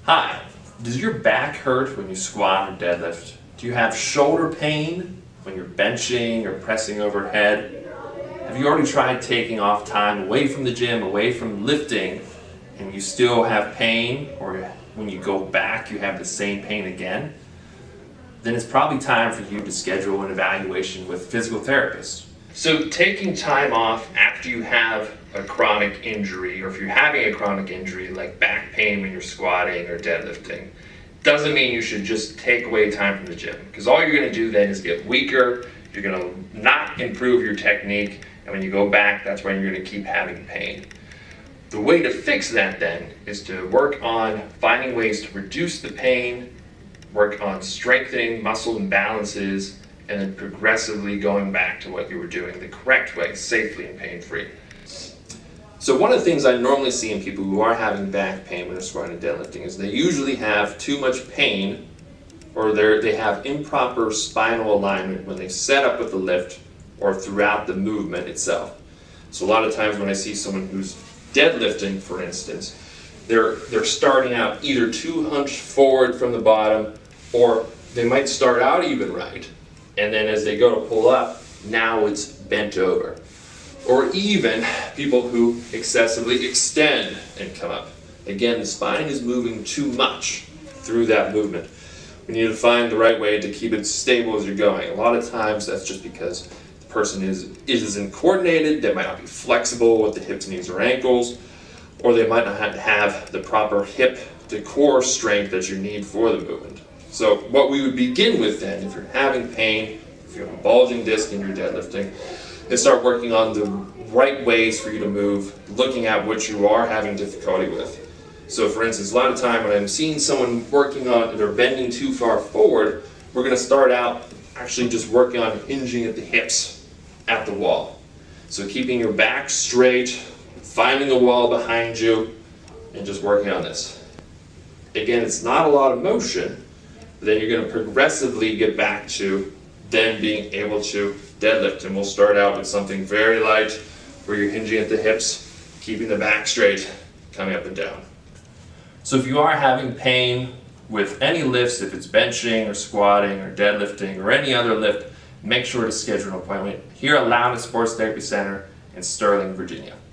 Hi, does your back hurt when you squat or deadlift? Do you have shoulder pain when you're benching or pressing overhead? Have you already tried taking off time away from the gym, away from lifting, and you still have pain, or when you go back you have the same pain again? Then it's probably time for you to schedule an evaluation with a physical therapist. So taking time off after you have a chronic injury, or if you're having a chronic injury like back pain when you're squatting or deadlifting, doesn't mean you should just take away time from the gym, because all you're going to do then is get weaker, you're going to not improve your technique, and when you go back, that's when you're going to keep having pain. The way to fix that then is to work on finding ways to reduce the pain, work on strengthening muscle imbalances, and then progressively going back to what you were doing the correct way, safely and pain-free. So one of the things I normally see in people who are having back pain when they're squatting and deadlifting is they usually have too much pain, or they have improper spinal alignment when they set up with the lift or throughout the movement itself. So a lot of times when I see someone who's deadlifting, for instance, they're starting out either too hunched forward from the bottom, or they might start out even right, and then as they go to pull up, now it's bent over. Or even people who excessively extend and come up. Again, the spine is moving too much through that movement. We need to find the right way to keep it stable as you're going. A lot of times that's just because the person isn't coordinated, they might not be flexible with the hips, knees, or ankles, or they might not have the proper hip to core strength that you need for the movement. So what we would begin with then, if you're having pain, if you have a bulging disc in your deadlifting, is start working on the right ways for you to move, looking at what you are having difficulty with. So for instance, a lot of time when I'm seeing someone working on, they're bending too far forward, we're going to start out actually just working on hinging at the hips at the wall. So keeping your back straight, finding the wall behind you, and just working on this. Again, it's not a lot of motion, but then you're going to progressively get back to then being able to deadlift. And we'll start out with something very light where you're hinging at the hips, keeping the back straight, coming up and down. So if you are having pain with any lifts, if it's benching or squatting or deadlifting or any other lift, make sure to schedule an appointment here at Loudoun Sports Therapy Center in Sterling, Virginia.